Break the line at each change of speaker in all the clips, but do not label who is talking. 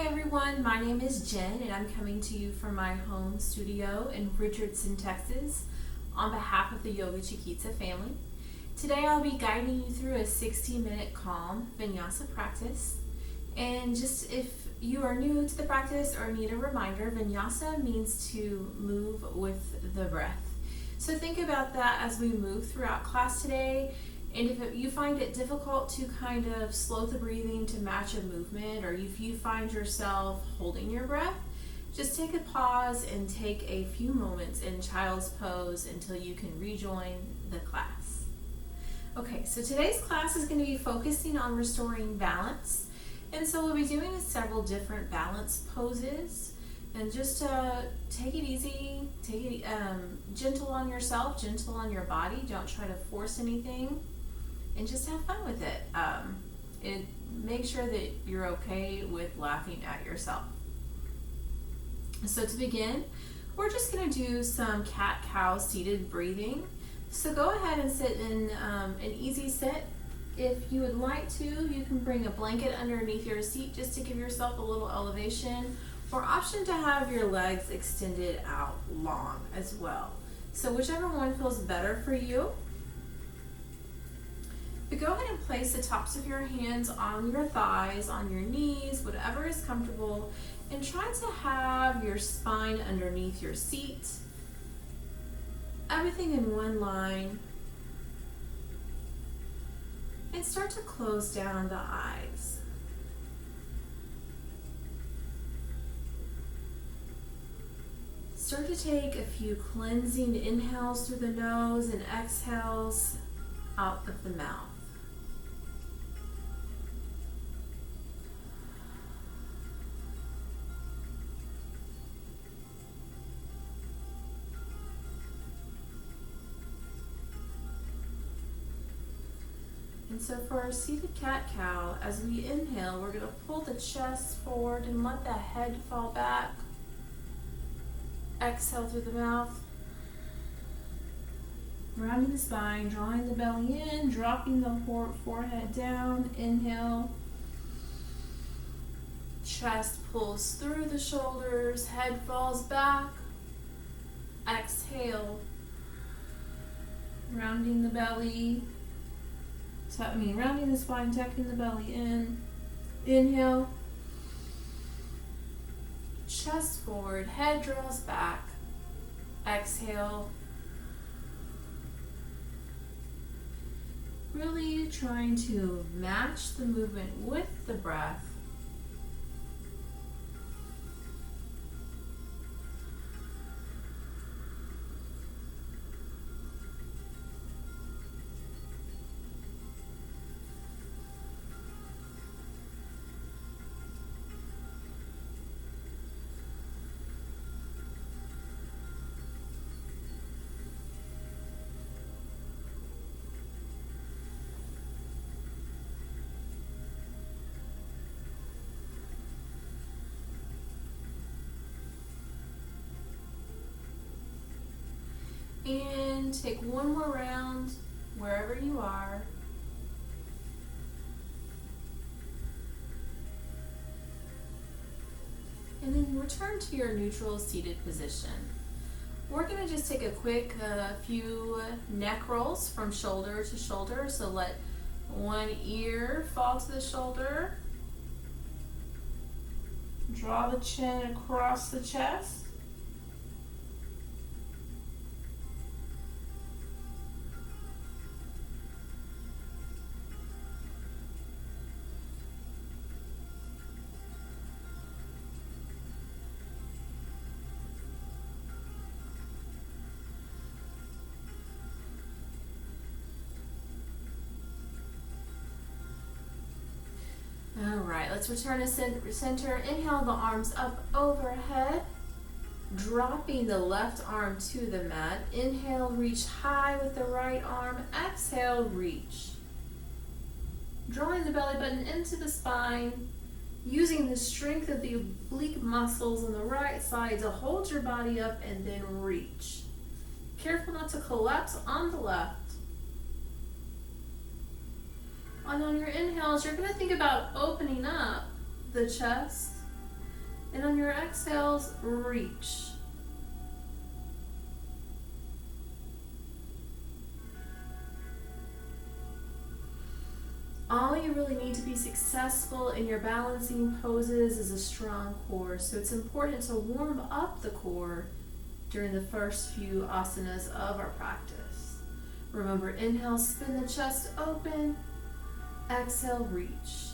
Hi everyone, my name is Jen and I'm coming to you from my home studio in Richardson, Texas on behalf of the Yoga Chiquita family. Today I'll be guiding you through a 60-minute calm vinyasa practice. And just if you are new to the practice or need a reminder, vinyasa means to move with the breath. So think about that as we move throughout class today. And if you find it difficult to kind of slow the breathing to match a movement, or if you find yourself holding your breath, just take a pause and take a few moments in child's pose until you can rejoin the class. Okay, so today's class is going to be focusing on restoring balance. And so we'll be doing several different balance poses. And just take it easy, take it gentle on yourself, gentle on your body. Don't try to force anything. And just have fun with it. Make sure that you're okay with laughing at yourself. So to begin, we're just going to do some cat-cow seated breathing. So go ahead and sit in an easy sit. If you would like to, you can bring a blanket underneath your seat just to give yourself a little elevation, or option to have your legs extended out long as well. So whichever one feels better for you. But go ahead and place the tops of your hands on your thighs, on your knees, whatever is comfortable, and try to have your spine underneath your seat. Everything in one line. And start to close down the eyes. Start to take a few cleansing inhales through the nose and exhales out of the mouth. And so for our seated cat-cow, as we inhale, we're going to pull the chest forward and let the head fall back. Exhale through the mouth. Rounding the spine, drawing the belly in, dropping the forehead down. Inhale. Chest pulls through the shoulders, head falls back. Exhale. Rounding the belly. Rounding the spine, tucking the belly in. Inhale. Chest forward, head draws back. Exhale. Really trying to match the movement with the breath. And take one more round wherever you are. And then return to your neutral seated position. We're going to just take a quick few neck rolls from shoulder to shoulder. So let one ear fall to the shoulder. Draw the chin across the chest. Alright, let's return to center. Inhale the arms up overhead, dropping the left arm to the mat. Inhale, reach high with the right arm. Exhale, reach. Drawing the belly button into the spine, using the strength of the oblique muscles on the right side to hold your body up and then reach. Careful not to collapse on the left. And on your inhales, you're going to think about opening up the chest And on your exhales, reach. All you really need to be successful in your balancing poses is a strong core. So it's important to warm up the core during the first few asanas of our practice. Remember, inhale, spin the chest open. Exhale, reach.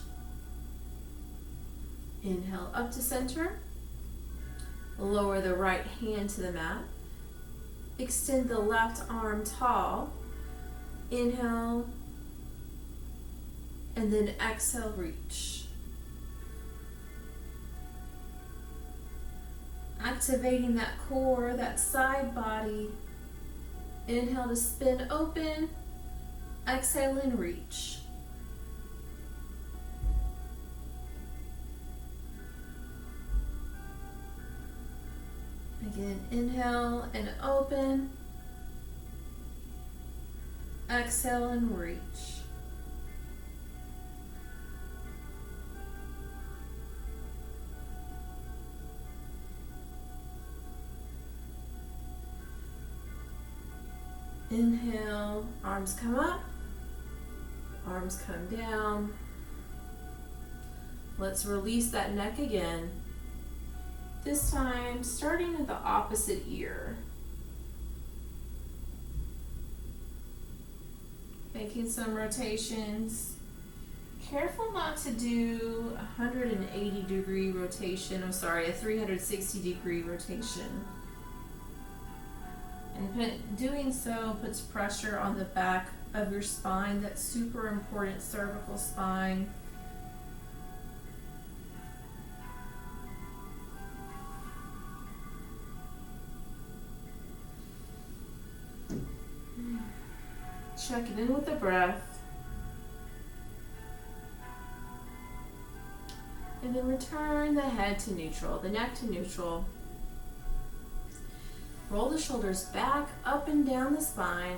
Inhale up to center. Lower the right hand to the mat. Extend the left arm tall. Inhale. And then exhale, reach. Activating that core, that side body. Inhale to spin open. Exhale and reach. Again, inhale and open. Exhale and reach. Inhale, arms come up, arms come down. Let's release that neck again. This time, starting at the opposite ear. Making some rotations. Careful not to do a 180-degree rotation, a 360-degree rotation. And doing so puts pressure on the back of your spine, that super important cervical spine. Checking in with the breath. And then return the head to neutral, the neck to neutral. Roll the shoulders back, up and down the spine.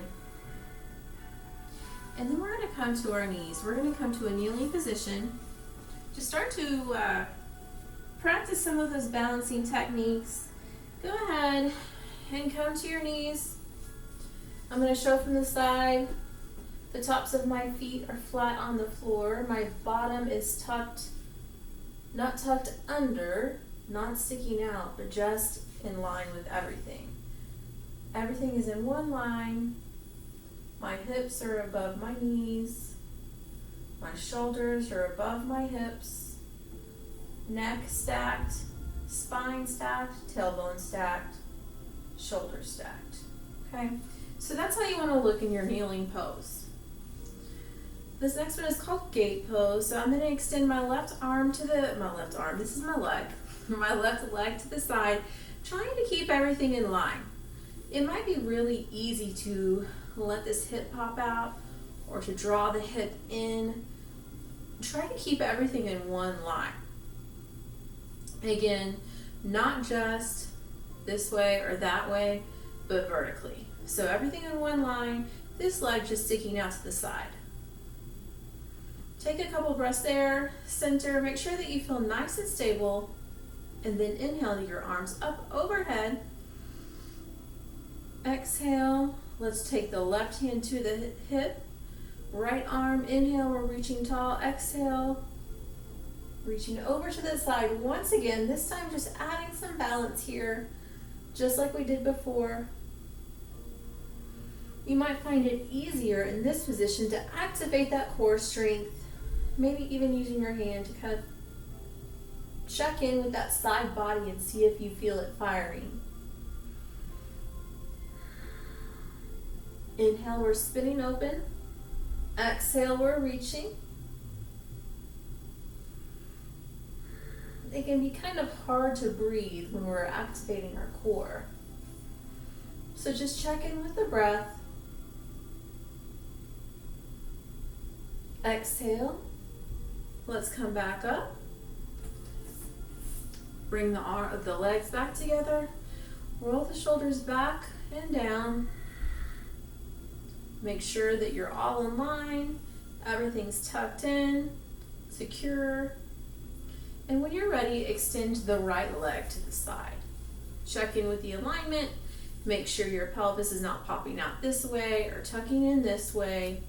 And then we're going to come to our knees. We're going to come to a kneeling position. Just start to practice some of those balancing techniques. Go ahead and come to your knees. I'm going to show from the side. The tops of my feet are flat on the floor. My bottom is tucked, not tucked under, not sticking out, but just in line with everything. Everything is in one line. My hips are above my knees. My shoulders are above my hips. Neck stacked, spine stacked, tailbone stacked, shoulders stacked. Okay, so that's how you want to look in your kneeling pose. This next one is called gate pose. So I'm going to extend my left arm to this is my leg, my left leg to the side, trying to keep everything in line. It might be really easy to let this hip pop out or to draw the hip in. Try to keep everything in one line. Again, not just this way or that way, but vertically. So everything in one line, this leg just sticking out to the side. Take a couple breaths there, center, make sure that you feel nice and stable, and then inhale your arms up overhead. Exhale, let's take the left hand to the hip. Right arm, inhale, we're reaching tall. Exhale, reaching over to the side. Once again, this time just adding some balance here, just like we did before. You might find it easier in this position to activate that core strength, maybe even using your hand to kind of check in with that side body and see if you feel it firing. Inhale, we're spinning open. Exhale, we're reaching. It can be kind of hard to breathe when we're activating our core. So just check in with the breath. Exhale. Let's come back up. Bring the legs back together. Roll the shoulders back and down. Make sure that you're all in line. Everything's tucked in, secure. And when you're ready, extend the right leg to the side. Check in with the alignment. Make sure your pelvis is not popping out this way or tucking in this way,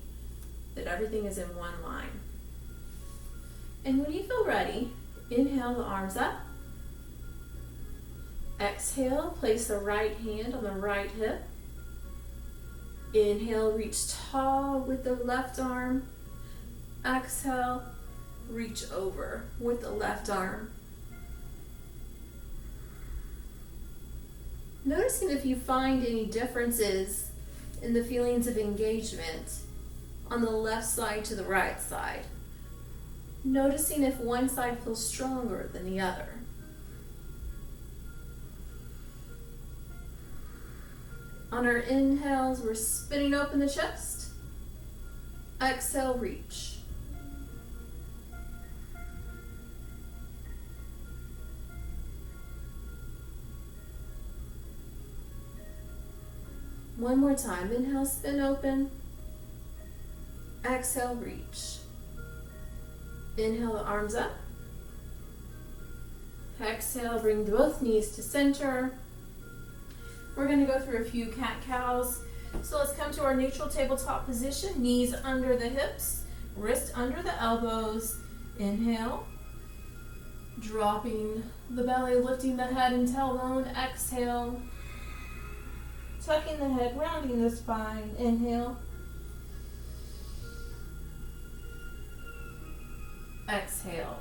that everything is in one line. And when you feel ready, inhale the arms up. Exhale, place the right hand on the right hip. Inhale, reach tall with the left arm. Exhale, reach over with the left arm. Noticing if you find any differences in the feelings of engagement on the left side to the right side. Noticing if one side feels stronger than the other. On our inhales, we're spinning open the chest. Exhale, reach. One more time. Inhale, spin open. Exhale, reach. Inhale the arms up. Exhale, bring both knees to center. We're going to go through a few cat-cows. So let's come to our neutral tabletop position. Knees under the hips, wrist under the elbows. Inhale. Dropping the belly, lifting the head and tailbone. Exhale. Tucking the head, rounding the spine. Inhale. Exhale.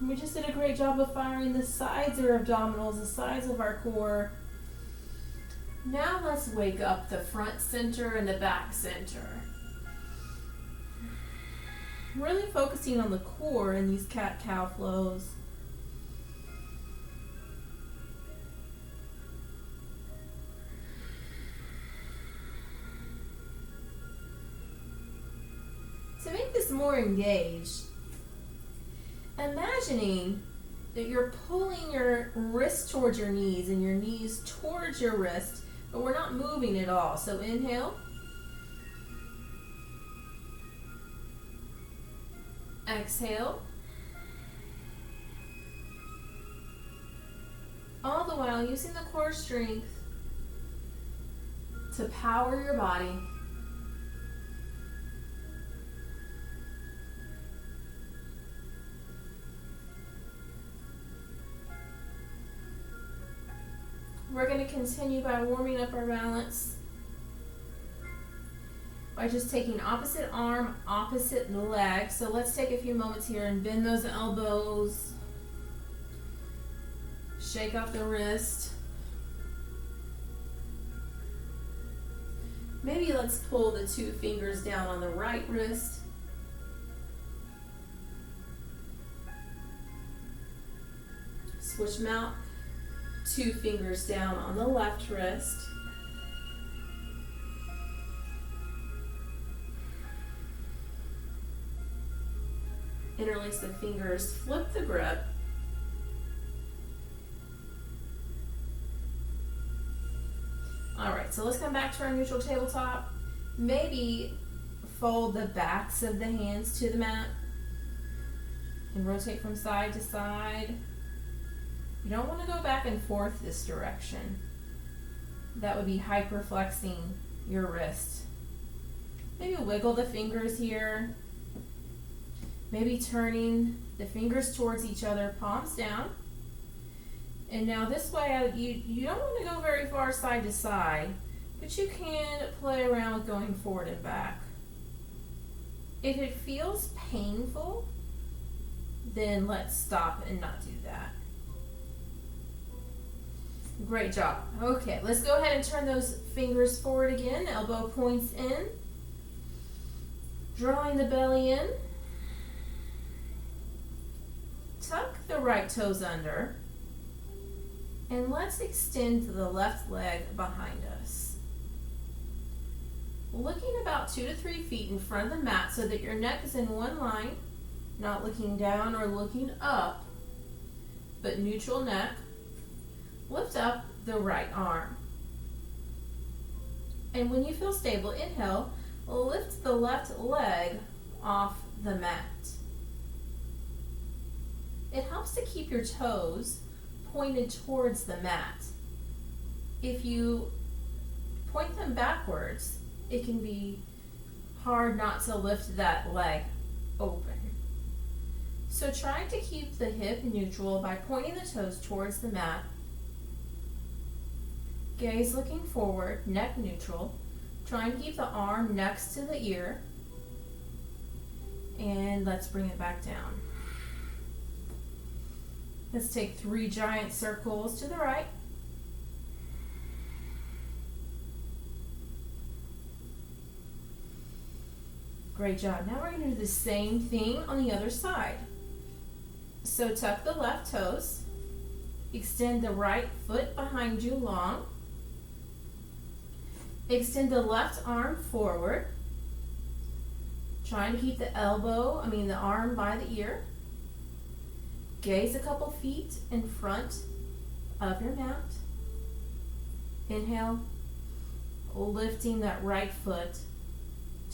We just did a great job of firing the sides of our abdominals, the sides of our core. Now let's wake up the front center and the back center. Really focusing on the core in these cat-cow flows. To make this more engaged, imagining that you're pulling your wrist towards your knees and your knees towards your wrist, but we're not moving at all. So inhale. Exhale. All the while using the core strength to power your body. We're going to continue by warming up our balance by just taking opposite arm, opposite leg. So let's take a few moments here and bend those elbows. Shake out the wrist. Maybe let's pull the two fingers down on the right wrist. Switch them out. Two fingers down on the left wrist. Interlace the fingers, flip the grip. All right, so let's come back to our neutral tabletop. Maybe fold the backs of the hands to the mat and rotate from side to side. You don't want to go back and forth this direction. That would be hyperflexing your wrist. Maybe wiggle the fingers here. Maybe turning the fingers towards each other, palms down. And now this way, you don't want to go very far side to side, but you can play around with going forward and back. If it feels painful, then let's stop and not do that. Great job. Okay, let's go ahead and turn those fingers forward again. Elbow points in. Drawing the belly in. Tuck the right toes under. And let's extend the left leg behind us. Looking about 2 to 3 feet in front of the mat so that your neck is in one line, not looking down or looking up, but neutral neck. Lift up the right arm. And when you feel stable, inhale, lift the left leg off the mat. it helps to keep your toes pointed towards the mat. If you point them backwards, it can be hard not to lift that leg open. So try to keep the hip neutral by pointing the toes towards the mat. Gaze looking forward, neck neutral. Try and keep the arm next to the ear. And let's bring it back down. Let's take 3 giant circles to the right. Great job. Now we're going to do the same thing on the other side. So tuck the left toes. Extend the right foot behind you long. Extend the left arm forward. Trying to keep the arm by the ear. Gaze a couple feet in front of your mat. Inhale, lifting that right foot,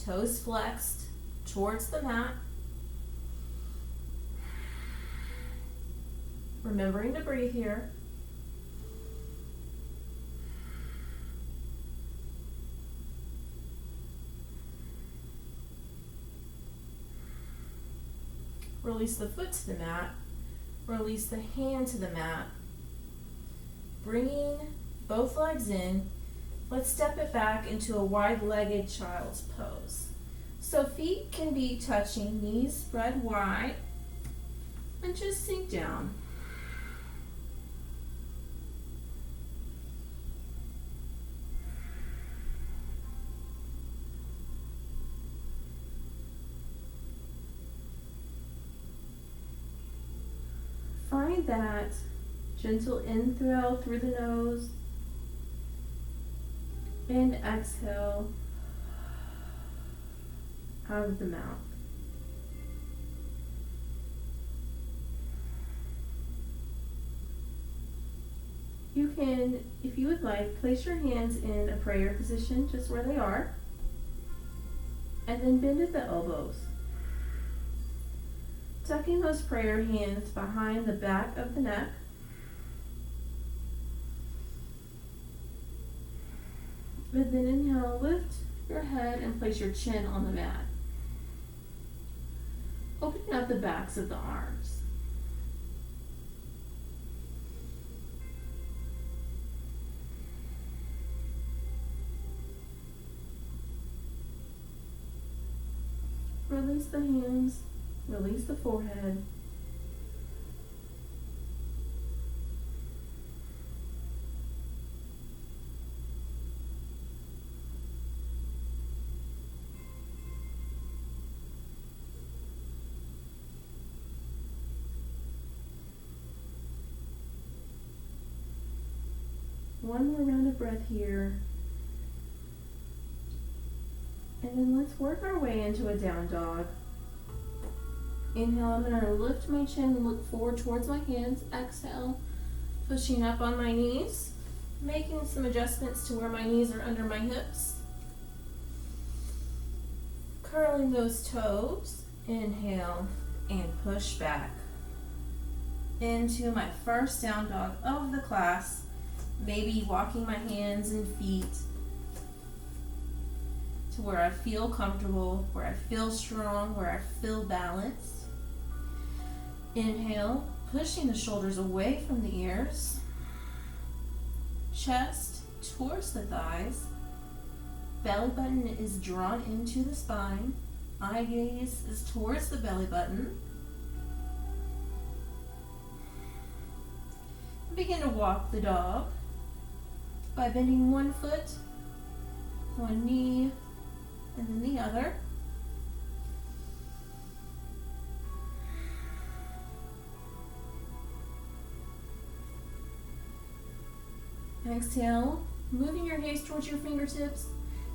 toes flexed towards the mat. Remembering to breathe here. Release the foot to the mat. Release the hand to the mat. Bringing both legs in, let's step it back into a wide-legged child's pose. So feet can be touching, knees spread wide, and just sink down. Find that gentle inhale through the nose and exhale out of the mouth. You can, if you would like, place your hands in a prayer position just where they are, and then bend at the elbows. Tucking those prayer hands behind the back of the neck. And then inhale, lift your head and place your chin on the mat. Opening up the backs of the arms. Release the hands. Release the forehead. One more round of breath here. And then let's work our way into a down dog. Inhale, I'm going to lift my chin and look forward towards my hands. Exhale, pushing up on my knees, making some adjustments to where my knees are under my hips. Curling those toes. Inhale and push back into my first down dog of the class. Maybe walking my hands and feet to where I feel comfortable, where I feel strong, where I feel balanced. Inhale, pushing the shoulders away from the ears. Chest towards the thighs. Belly button is drawn into the spine. Eye gaze is towards the belly button. Begin to walk the dog by bending one foot, one knee, and then the other. Exhale, moving your gaze towards your fingertips,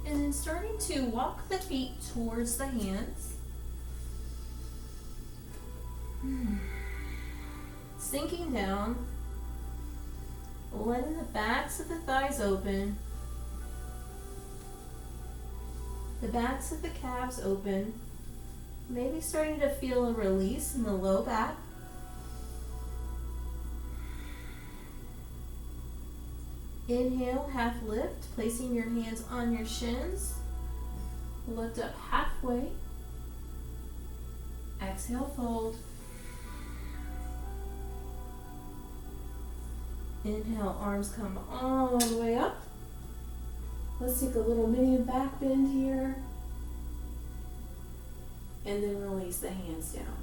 and then starting to walk the feet towards the hands. Sinking down, letting the backs of the thighs open, the backs of the calves open, maybe starting to feel a release in the low back, Inhale, half lift, placing your hands on your shins. Lift up halfway. Exhale, fold. Inhale, arms come all the way up. Let's take a little mini back bend here. And then release the hands down.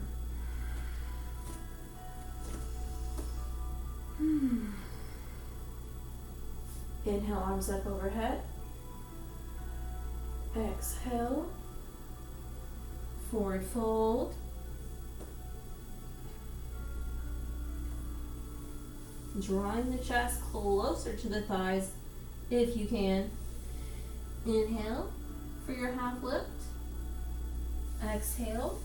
Inhale, arms up overhead. Exhale, forward fold. Drawing the chest closer to the thighs if you can. Inhale for your half lift. Exhale,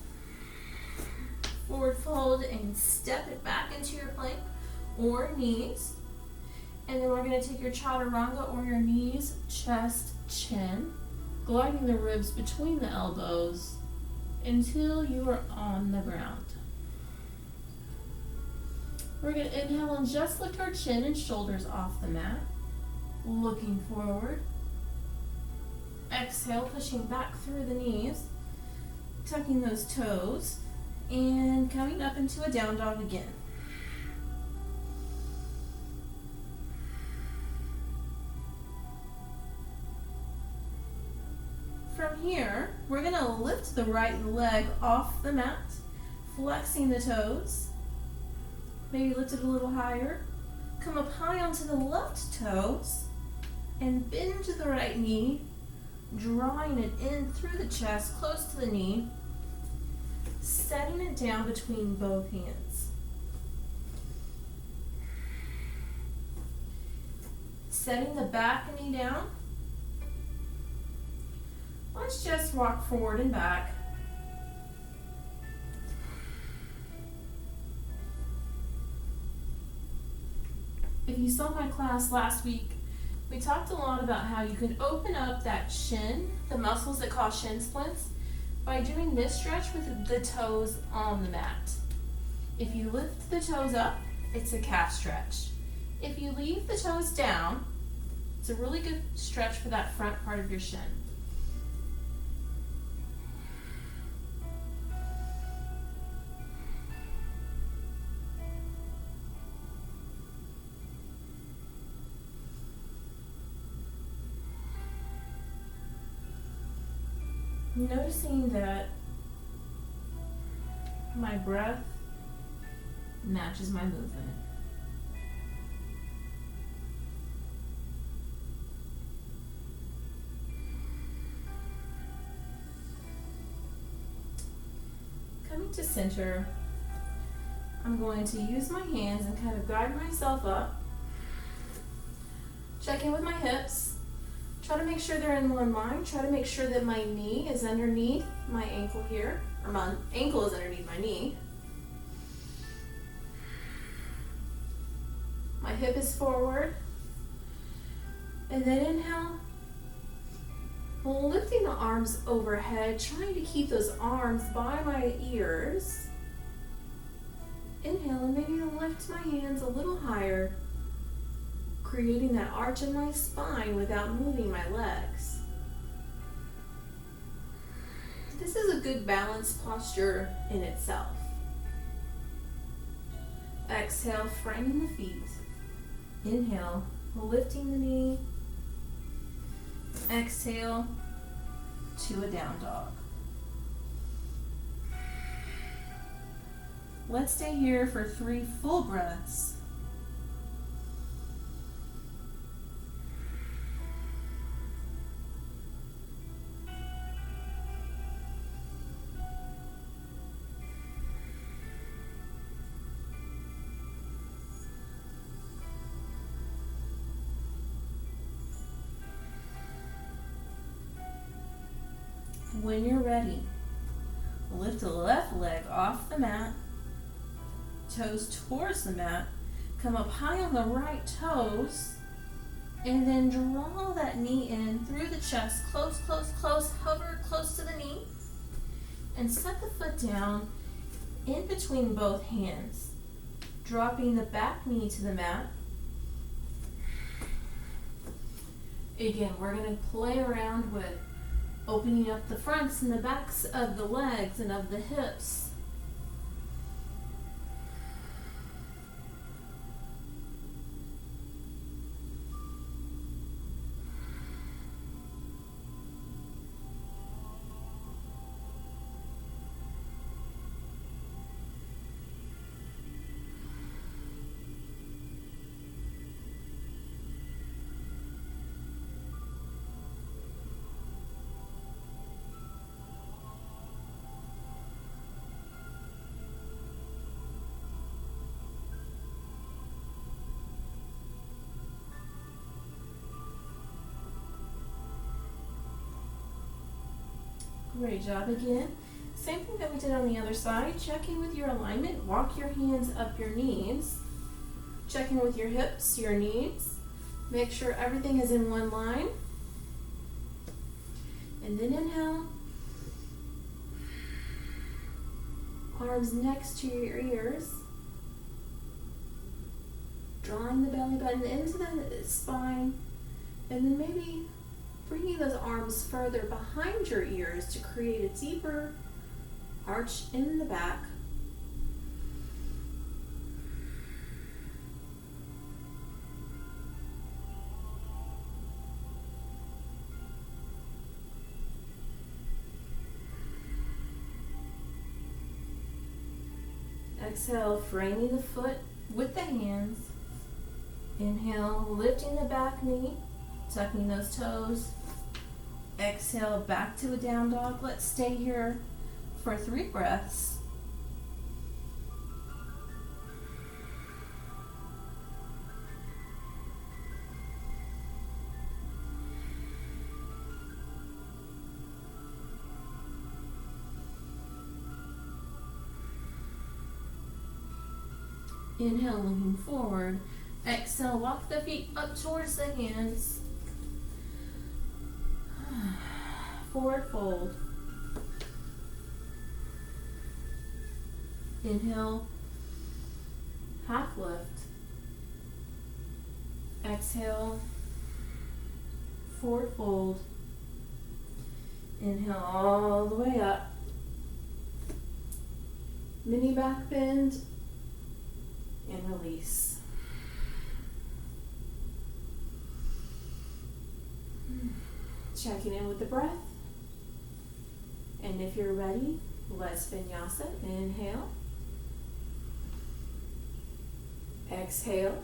forward fold and step it back into your plank or knees. And then we're going to take your chaturanga or your knees, chest, chin, gliding the ribs between the elbows until you are on the ground. We're going to inhale and just lift our chin and shoulders off the mat, looking forward. Exhale, pushing back through the knees, tucking those toes, and coming up into a down dog again. From here, we're going to lift the right leg off the mat, flexing the toes. Maybe lift it a little higher. Come up high onto the left toes and bend to the right knee, drawing it in through the chest, close to the knee, setting it down between both hands. Setting the back knee down. Let's just rock forward and back. If you saw my class last week, we talked a lot about how you can open up that shin, the muscles that cause shin splints, by doing this stretch with the toes on the mat. If you lift the toes up, it's a calf stretch. If you leave the toes down, it's a really good stretch for that front part of your shin. Noticing that my breath matches my movement. Coming to center, I'm going to use my hands and kind of guide myself up. Check in with my hips. Try to make sure they're in one line. Try to make sure that my knee is underneath my ankle here, or my ankle is underneath my knee. My hip is forward. And then inhale, lifting the arms overhead, trying to keep those arms by my ears. Inhale and maybe lift my hands a little higher, creating that arch in my spine without moving my legs. This is a good balanced posture in itself. Exhale, framing the feet. Inhale, lifting the knee. Exhale to a down dog. Let's stay here for 3 full breaths. When you're ready, lift the left leg off the mat, toes towards the mat, come up high on the right toes, and then draw that knee in through the chest, close, close, close, hover close to the knee, and set the foot down in between both hands, dropping the back knee to the mat, Again, we're going to play around with opening up the fronts and the backs of the legs and of the hips. Great job again. Same thing that we did on the other side. Checking with your alignment. Walk your hands up your knees. Checking with your hips, your knees. Make sure everything is in one line. And then inhale. Arms next to your ears. Drawing the belly button into the spine. And then maybe bringing those arms further behind your ears to create a deeper arch in the back. Exhale, framing the foot with the hands. Inhale, lifting the back knee, tucking those toes. Exhale, back to a down dog. Let's stay here for 3 breaths. Inhale, looking forward. Exhale, walk the feet up towards the hands. Forward fold. Inhale, half lift. Exhale, forward fold. Inhale all the way up. Mini back bend and release. Checking in with the breath. And if you're ready, let's vinyasa. Inhale. Exhale.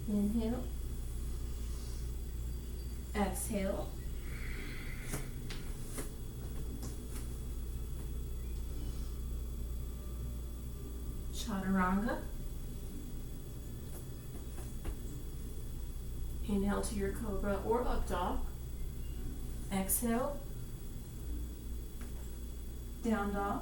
Inhale. Exhale. Chaturanga. Inhale to your cobra or up dog. Exhale. Down dog.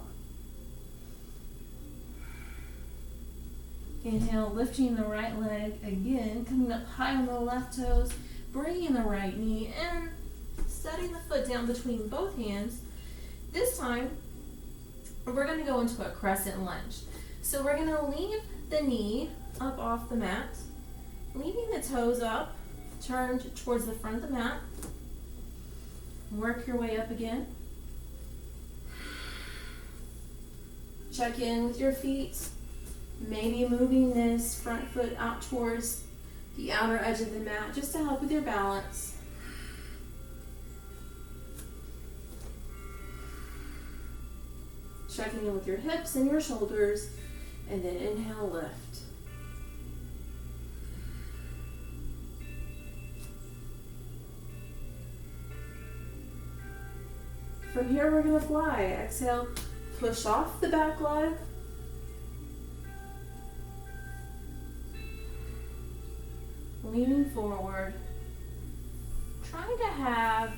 Inhale, lifting the right leg again, coming up high on the left toes, bringing the right knee in, setting the foot down between both hands. This time, we're going to go into a crescent lunge. So we're going to leave the knee up off the mat, leaving the toes up, turned towards the front of the mat. Work your way up again. Check in with your feet. Maybe moving this front foot out towards the outer edge of the mat just to help with your balance. Checking in with your hips and your shoulders, and then inhale, lift. From here, we're going to fly. Exhale, push off the back leg. Leaning forward. Trying to have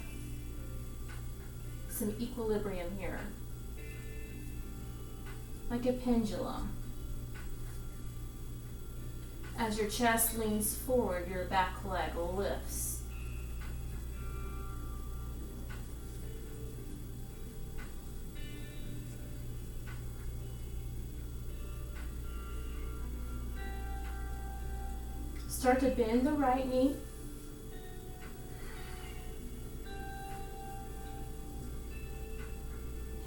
some equilibrium here. Like a pendulum. As your chest leans forward, your back leg lifts. Start to bend the right knee.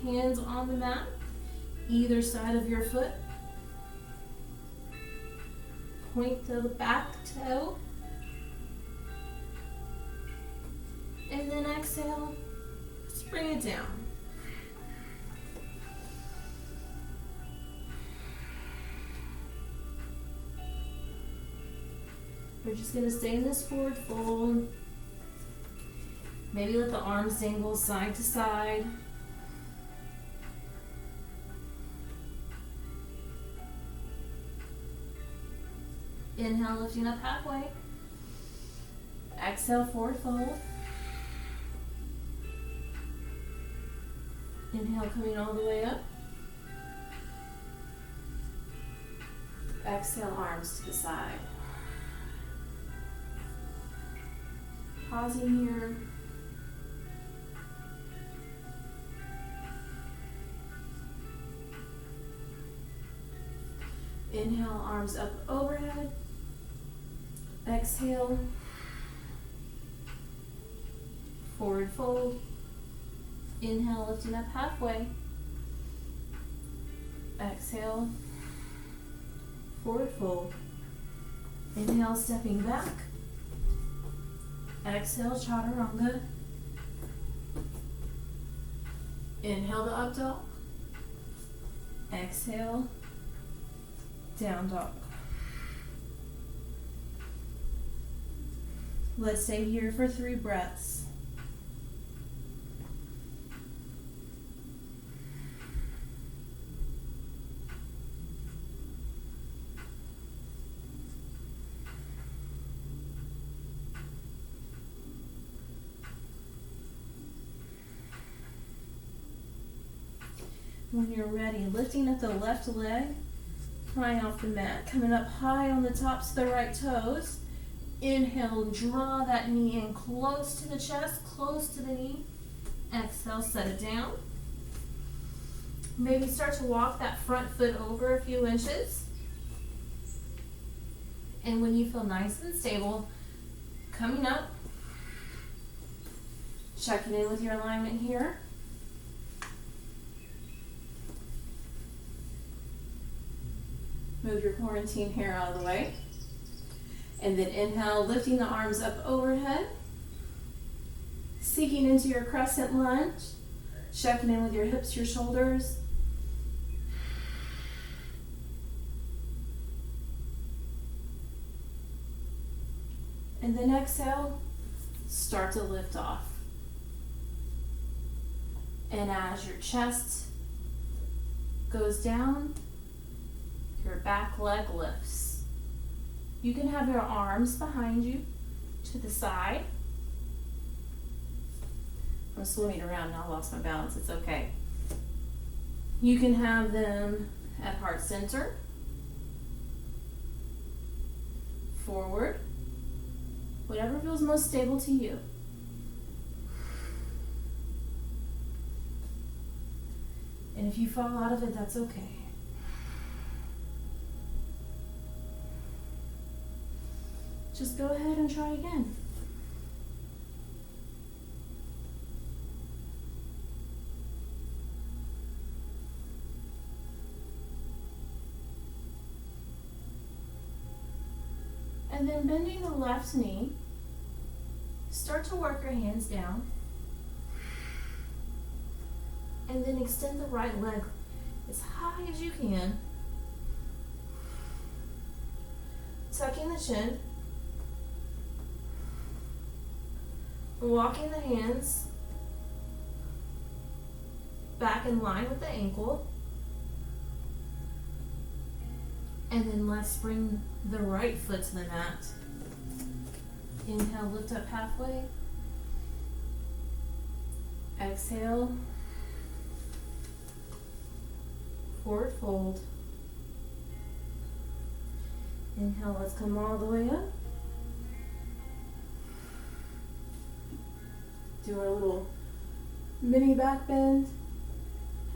Hands on the mat, either side of your foot. Point the back toe. And then exhale, just bring it down. We're just going to stay in this forward fold. Maybe let the arms dangle side to side. Inhale, lifting up halfway. Exhale, forward fold. Inhale, coming all the way up. Exhale, arms to the side. Pausing here. Inhale, arms up overhead. Exhale, forward fold. Inhale, lifting up halfway. Exhale, forward fold. Inhale, stepping back. Exhale, chaturanga. Inhale to up dog. Exhale, down dog. Let's stay here for 3 breaths. When you're ready, lifting up the left leg, flying off the mat, coming up high on the tops of the right toes. Inhale, draw that knee in close to the chest, close to the knee. Exhale, set it down. Maybe start to walk that front foot over a few inches. And when you feel nice and stable, coming up, checking in with your alignment here. Move your quarantine hair out of the way. And then inhale, lifting the arms up overhead. Sinking into your crescent lunge. Checking in with your hips, your shoulders. And then exhale, start to lift off. And as your chest goes down, your back leg lifts. You can have your arms behind you to the side. I'm swimming around and I lost my balance. It's okay. You can have them at heart center, forward, whatever feels most stable to you. And if you fall out of it, that's okay. Just go ahead and try again. And then bending the left knee, start to work your hands down. And then extend the right leg as high as you can. Tucking the chin. Walking the hands back in line with the ankle. And then let's bring the right foot to the mat. Inhale, lift up halfway. Exhale, forward fold. Inhale, let's come all the way up. Do our little mini back bend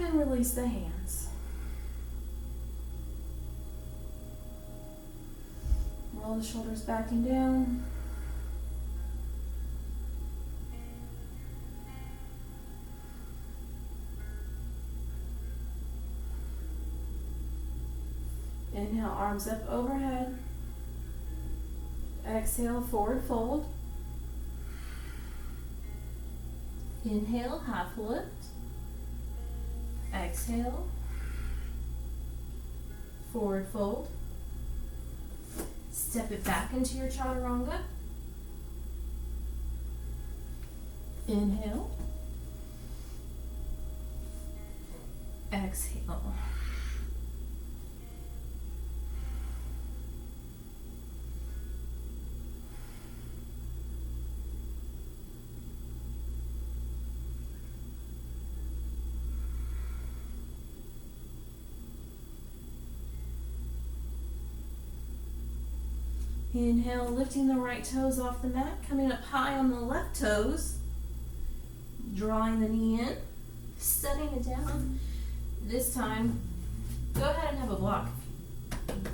and release the hands. Roll the shoulders back and down. Inhale, arms up overhead. Exhale, forward fold. Inhale, half lift. Exhale, forward fold. Step it back into your chaturanga. Inhale. Exhale. Inhale, lifting the right toes off the mat, coming up high on the left toes, drawing the knee in, setting it down. This time, go ahead and have a block.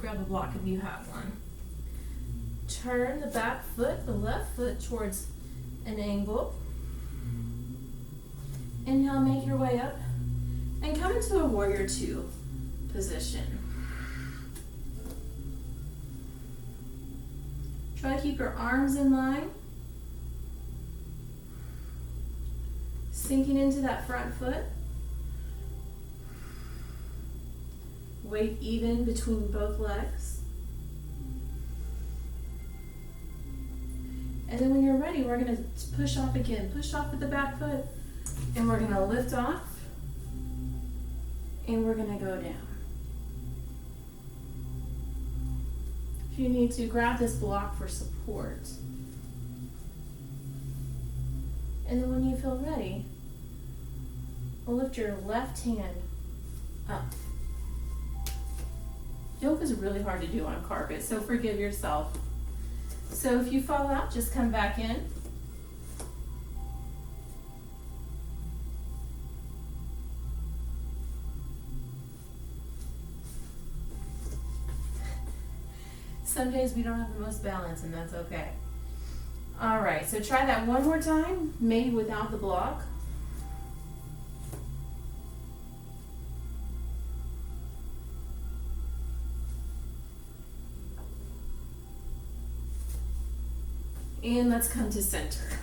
Grab a block if you have one. Turn the back foot, the left foot, towards an angle. Inhale, make your way up, and come into a warrior two position. Try to keep your arms in line. Sinking into that front foot. Weight even between both legs. And then when you're ready, we're going to push off again. Push off with the back foot. And we're going to lift off. And we're going to go down. If you need to, grab this block for support. And then when you feel ready, lift your left hand up. Yoga is really hard to do on carpet, so forgive yourself. So if you fall out, just come back in. Some days we don't have the most balance, and that's okay. All right, so try that one more time, maybe without the block. And let's come to center.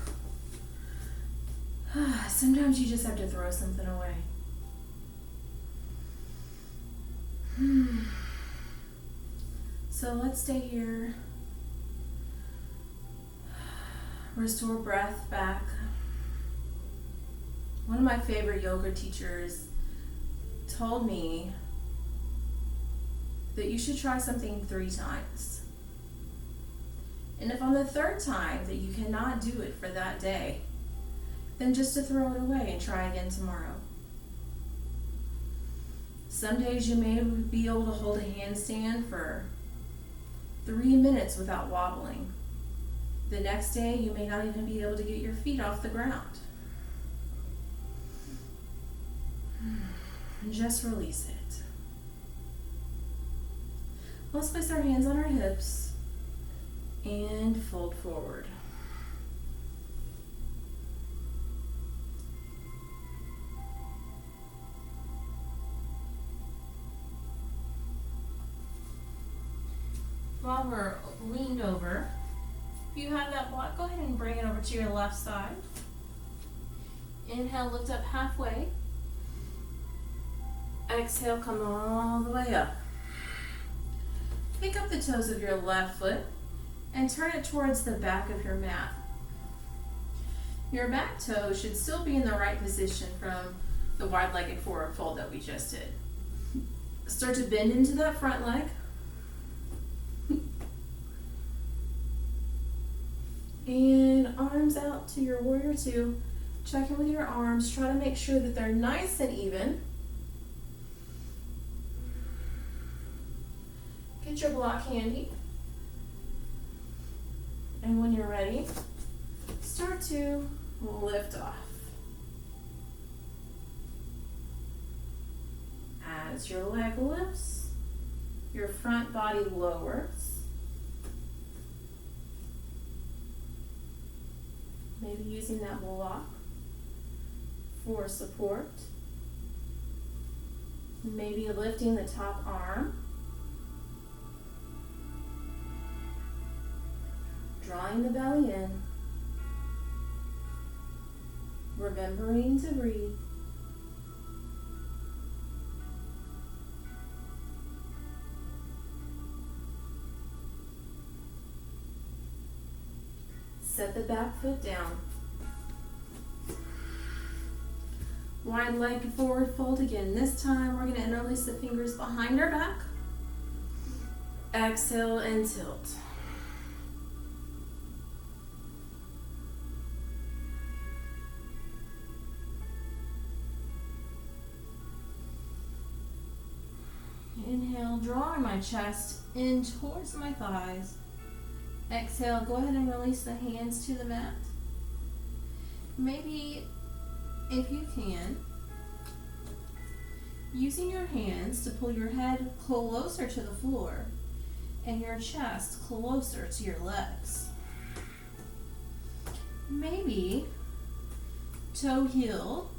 Sometimes you just have to throw something away. So let's stay here. Restore breath back. One of my favorite yoga teachers told me that you should try something 3 times. And if on the 3rd time that you cannot do it for that day, then just to throw it away and try again tomorrow. Some days you may be able to hold a handstand for 3 minutes without wobbling. The next day, you may not even be able to get your feet off the ground. And just release it. Let's place our hands on our hips and fold forward. While we're leaned over, if you have that block, go ahead and bring it over to your left side. Inhale, lift up halfway. Exhale, come all the way up. Pick up the toes of your left foot and turn it towards the back of your mat. Your back toe should still be in the right position from the wide-legged forward fold that we just did. Start to bend into that front leg. And arms out to your warrior two. Check in with your arms. Try to make sure that they're nice and even. Get your block handy. And when you're ready, start to lift off. As your leg lifts, your front body lowers. maybe using that block for support. Maybe lifting the top arm. Drawing the belly in. Remembering to breathe. Set the back foot down. Wide leg forward fold again. This time we're going to interlace the fingers behind our back. Exhale and tilt. Inhale, drawing my chest in towards my thighs. Exhale, go ahead and release the hands to the mat. Maybe, if you can, using your hands to pull your head closer to the floor and your chest closer to your legs. Maybe toe heel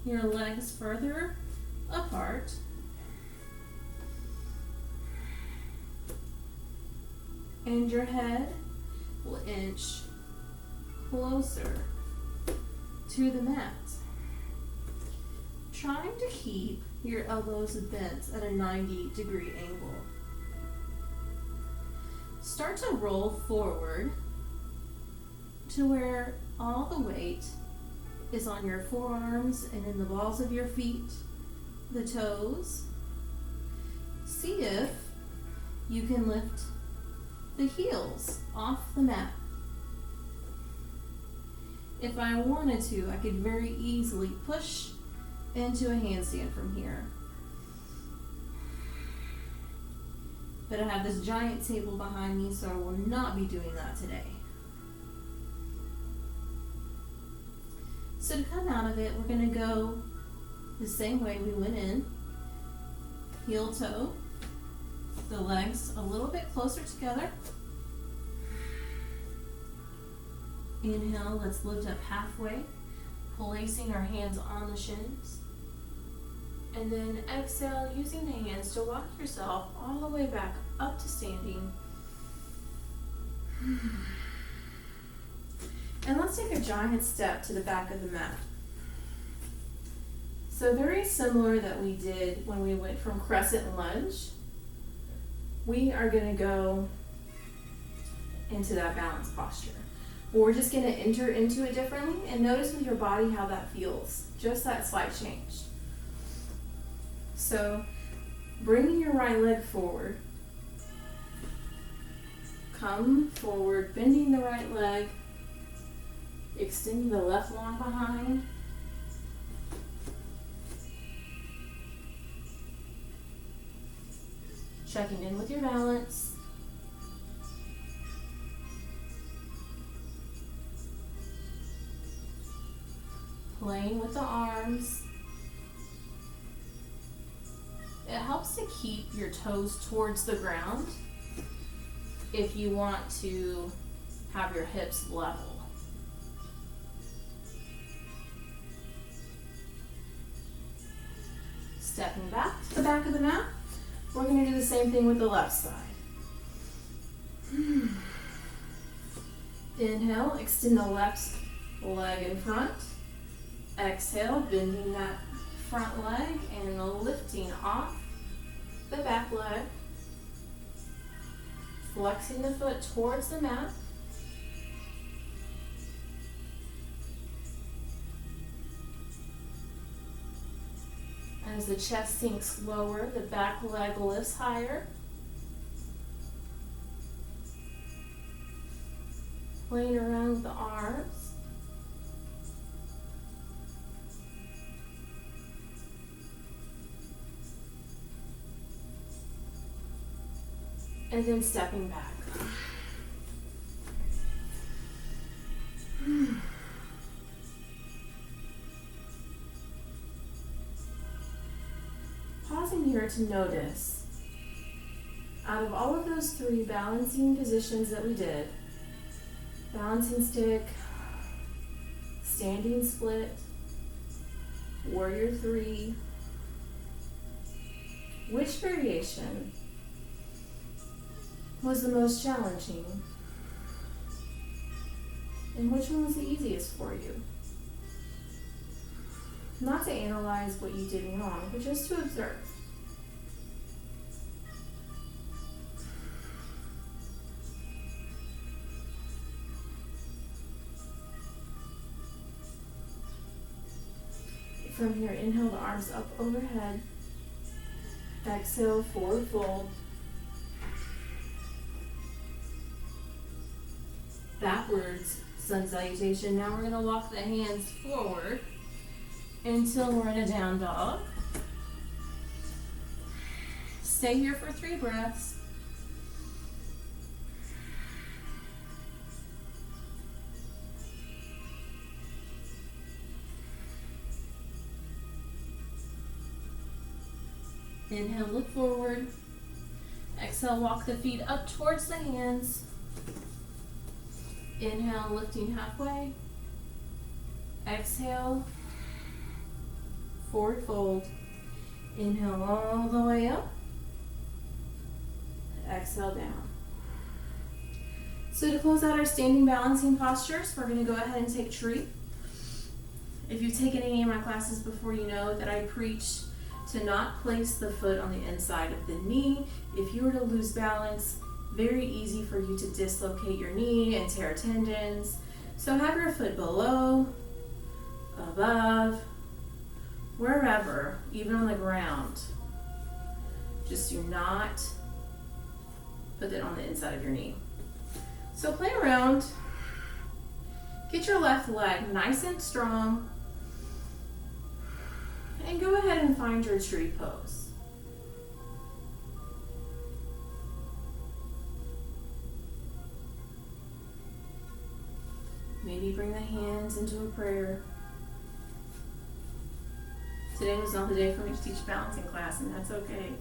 your legs further apart. And your head will inch closer to the mat. Trying to keep your elbows bent at a 90-degree angle. Start to roll forward to where all the weight is on your forearms and in the balls of your feet, the toes. See if you can lift the heels off the mat. If I wanted to, I could very easily push into a handstand from here. But I have this giant table behind me, so I will not be doing that today. So to come out of it, we're going to go the same way we went in. Heel toe. The legs a little bit closer together. Inhale, let's lift up halfway, placing our hands on the shins. And then exhale, using the hands to walk yourself all the way back up to standing. And let's take a giant step to the back of the mat. So very similar that we did when we went from crescent lunge. We are going to go into that balanced posture. We're just going to enter into it differently and notice with your body how that feels. Just that slight change. So bringing your right leg forward. Come forward, bending the right leg. Extending the left long behind. Checking in with your balance. Playing with the arms. It helps to keep your toes towards the ground if you want to have your hips level. Stepping back to the back of the mat. We're going to do the same thing with the left side. Inhale, extend the left leg in front. Exhale, bending that front leg and lifting off the back leg. Flexing the foot towards the mat. As the chest sinks lower, the back leg lifts higher. Playing around with the arms. And then stepping back. Pausing here to notice, out of all of those three balancing positions that we did, balancing stick, standing split, warrior three. Which variation was the most challenging? And which one was the easiest for you? Not to analyze what you did wrong, but just to observe. From here, inhale the arms up overhead. Exhale, forward fold. Backwards sun salutation. Now we're going to walk the hands forward until we're in a down dog. Stay here for 3 breaths. Inhale, look forward. Exhale, walk the feet up towards the hands. Inhale, lifting halfway. Exhale, forward fold. Inhale all the way up. Exhale down. So to close out our standing balancing postures, we're going to go ahead and take tree. If you've taken any of my classes before, you know that I preach to not place the foot on the inside of the knee. If you were to lose balance, very easy for you to dislocate your knee and tear tendons. So have your foot below, above, wherever, even on the ground. Just do not put it on the inside of your knee. So play around. Get your left leg nice and strong. And go ahead and find your tree pose. Maybe bring the hands into a prayer. Today was not the day for me to teach a balancing class, and that's okay.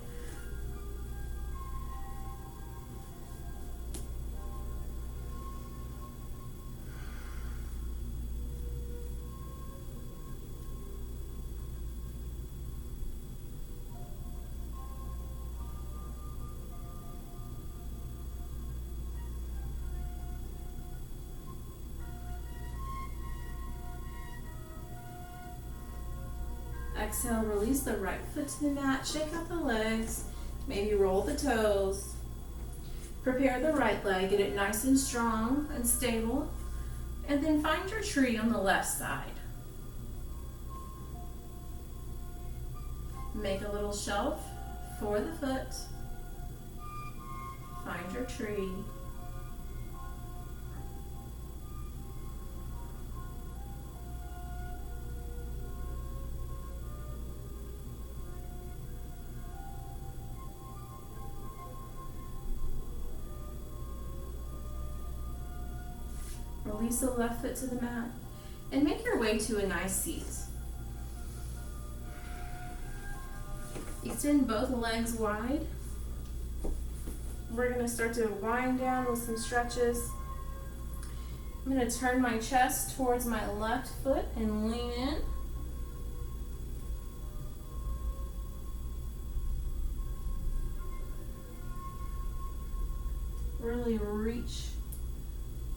Exhale, release the right foot to the mat, shake out the legs, maybe roll the toes. Prepare the right leg, get it nice and strong and stable, and then find your tree on the left side. Make a little shelf for the foot. Find your tree. Release the left foot to the mat and make your way to a nice seat. Extend both legs wide. We're going to start to wind down with some stretches. I'm going to turn my chest towards my left foot and lean in. Really reach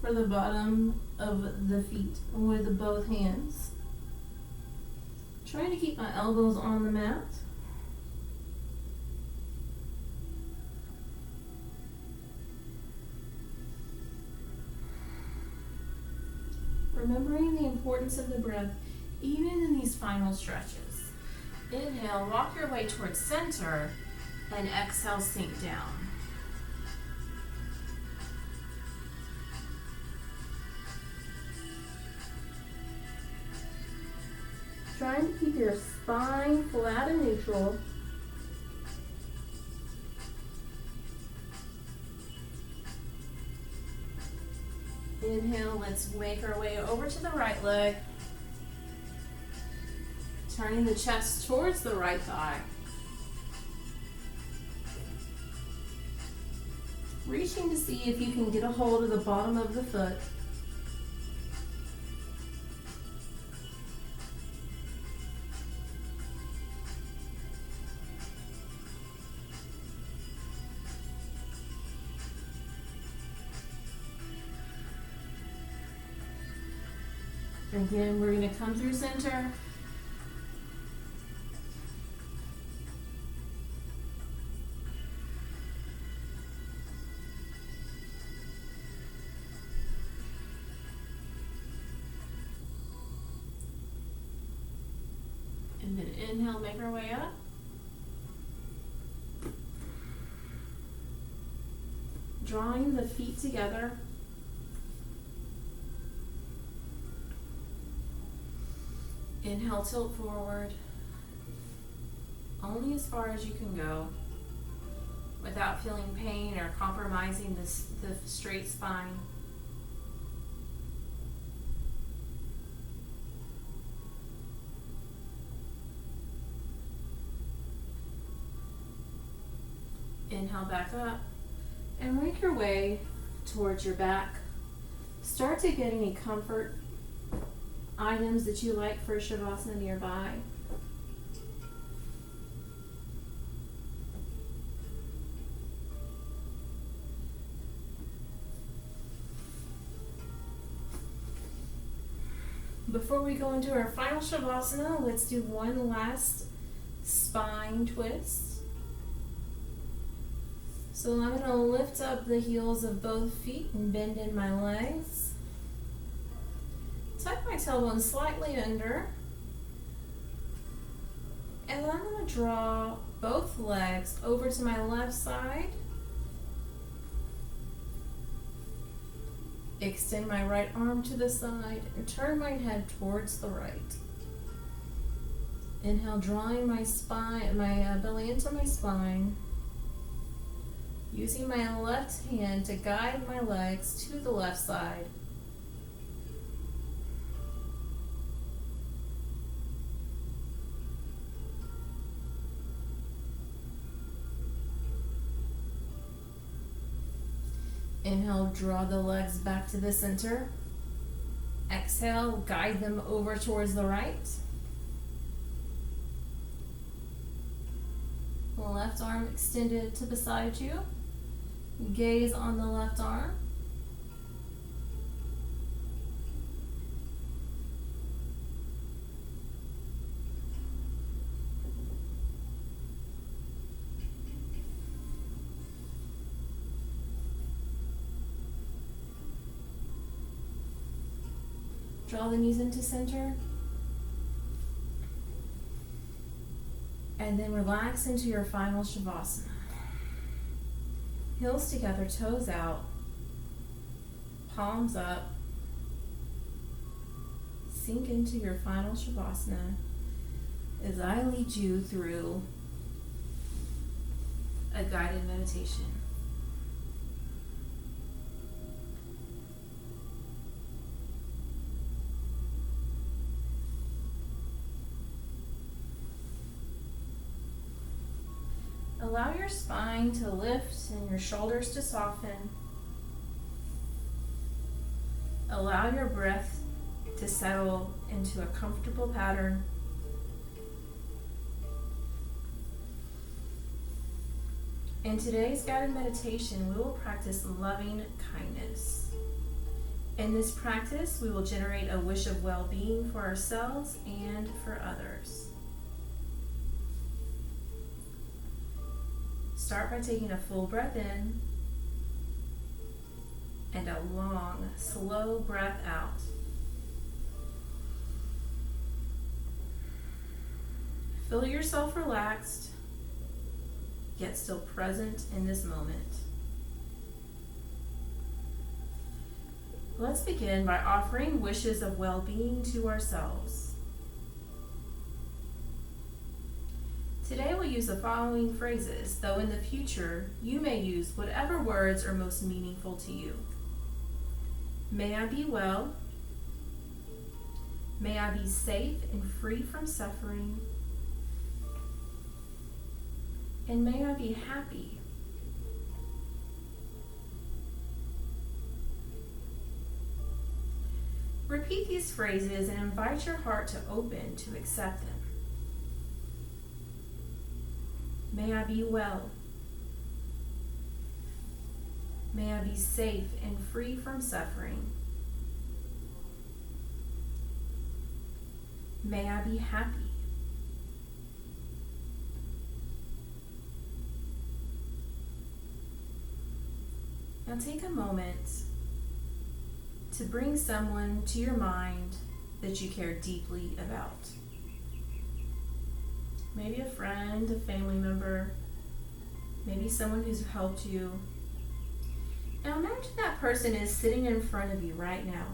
for the bottom of the feet with both hands. Trying to keep my elbows on the mat. Remembering the importance of the breath, even in these final stretches. Inhale, walk your way towards center, and exhale, sink down. Trying to keep your spine flat and neutral. Inhale, let's make our way over to the right leg. Turning the chest towards the right thigh. Reaching to see if you can get a hold of the bottom of the foot. Again, we're going to come through center. And then inhale, make our way up. Drawing the feet together. Inhale, tilt forward. Only as far as you can go without feeling pain or compromising the straight spine. Inhale back up and work your way towards your back. Start to get any comfort items that you like for Shavasana nearby. Before we go into our final Shavasana, let's do one last spine twist. So I'm going to lift up the heels of both feet and bend in my legs. Tuck my tailbone slightly under. And then I'm going to draw both legs over to my left side. Extend my right arm to the side and turn my head towards the right. Inhale, drawing my spine, my belly into my spine. Using my left hand to guide my legs to the left side. Inhale, draw the legs back to the center. Exhale, guide them over towards the right. Left arm extended to beside you. Gaze on the left arm. Draw the knees into center. And then relax into your final Shavasana. Heels together, toes out, palms up. Sink into your final Shavasana as I lead you through a guided meditation. Allow your spine to lift and your shoulders to soften. Allow your breath to settle into a comfortable pattern. In today's guided meditation, we will practice loving kindness. In this practice, we will generate a wish of well-being for ourselves and for others. Start by taking a full breath in and a long, slow breath out. Feel yourself relaxed, yet still present in this moment. Let's begin by offering wishes of well-being to ourselves. Today we'll use the following phrases, though in the future you may use whatever words are most meaningful to you. May I be well. May I be safe and free from suffering. And may I be happy. Repeat these phrases and invite your heart to open to accept them. May I be well. May I be safe and free from suffering. May I be happy. Now take a moment to bring someone to your mind that you care deeply about. Maybe a friend, a family member, maybe someone who's helped you. Now imagine that person is sitting in front of you right now.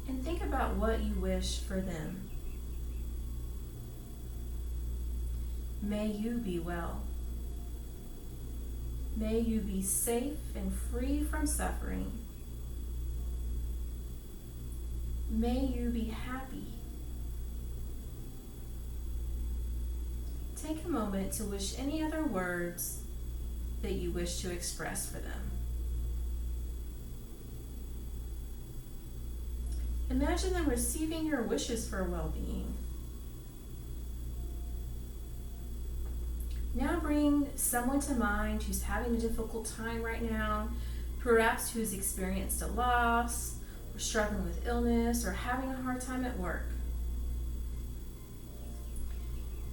And think about what you wish for them. May you be well. May you be safe and free from suffering. May you be happy. Take a moment to wish any other words that you wish to express for them. Imagine them receiving your wishes for well-being. Now bring someone to mind who's having a difficult time right now, perhaps who's experienced a loss, or struggling with illness, or having a hard time at work.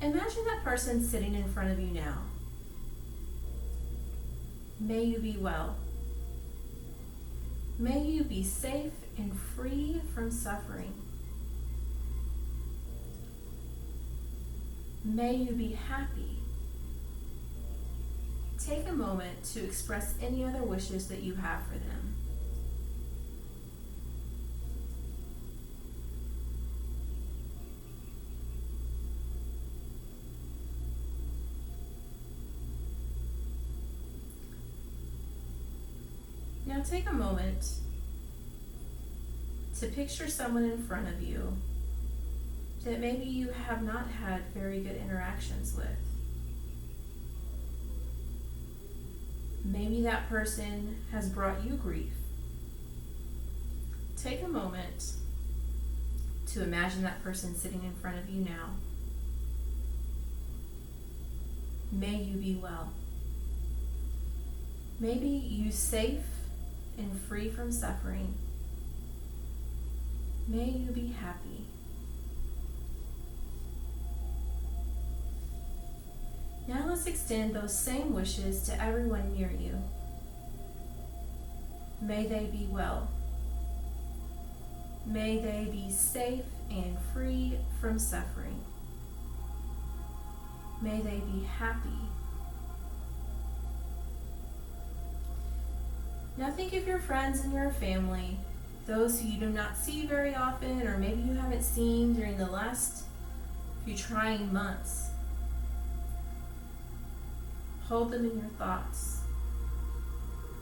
Imagine that person sitting in front of you now. May you be well. May you be safe and free from suffering. May you be happy. Take a moment to express any other wishes that you have for them. Now take a moment to picture someone in front of you that maybe you have not had very good interactions with. Maybe that person has brought you grief. Take a moment to imagine that person sitting in front of you now. May you be well. May you safe and free from suffering. May you be happy. Now let's extend those same wishes to everyone near you. May they be well. May they be safe and free from suffering. May they be happy. Now think of your friends and your family, those who you do not see very often, or maybe you haven't seen during the last few trying months. Hold them in your thoughts.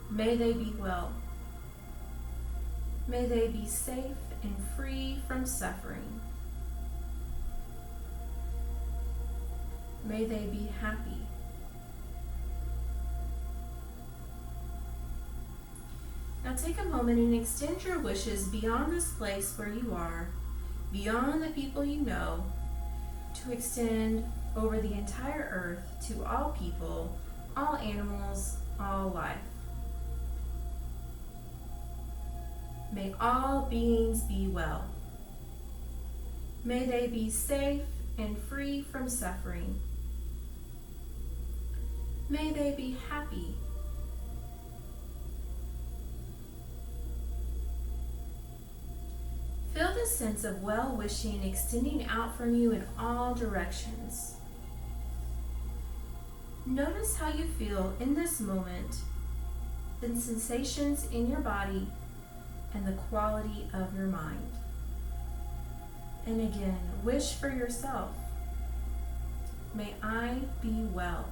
May they be well. May they be safe and free from suffering. May they be happy. Now take a moment and extend your wishes beyond this place where you are, beyond the people you know, to extend over the entire earth to all people, all animals, all life. May all beings be well. May they be safe and free from suffering. May they be happy. Feel the sense of well-wishing extending out from you in all directions. Notice how you feel in this moment, the sensations in your body, and the quality of your mind. And again, wish for yourself. May I be well.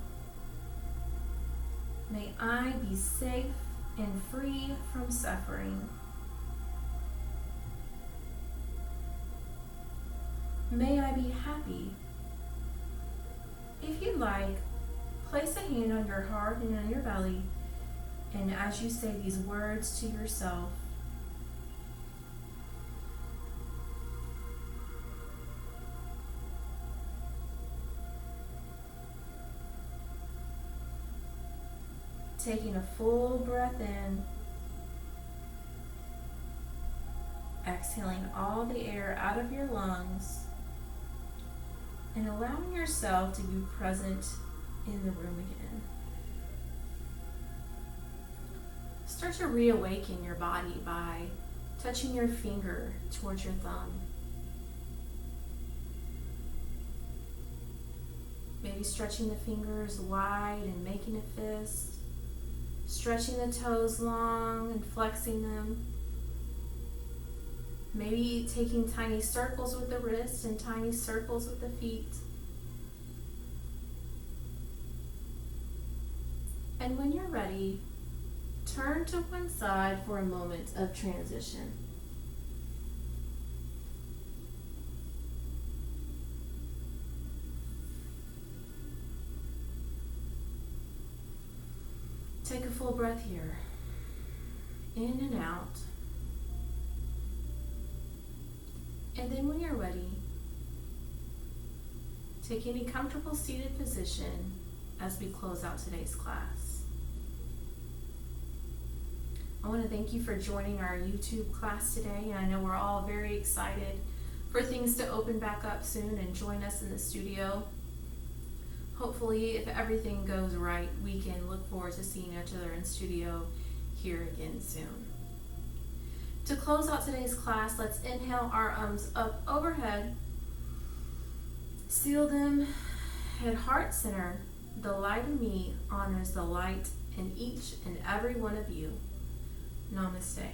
May I be safe and free from suffering. May I be happy. If you'd like, place a hand on your heart and on your belly, and as you say these words to yourself, taking a full breath in exhaling all the air out of your lungs and allowing yourself to be present in the room again. Start to reawaken your body by touching your finger towards your thumb. Maybe stretching the fingers wide and making a fist. Stretching the toes long and flexing them. Maybe taking tiny circles with the wrists and tiny circles with the feet. And when you're ready, turn to one side for a moment of transition. Take a full breath here, in and out. And then when you're ready, take any comfortable seated position as we close out today's class. I want to thank you for joining our YouTube class today, and I know we're all very excited for things to open back up soon and join us in the studio. Hopefully, if everything goes right, we can look forward to seeing each other in studio here again soon. To close out today's class, let's inhale our arms up overhead. Seal them at heart center. The light in me honors the light in each and every one of you. Namaste.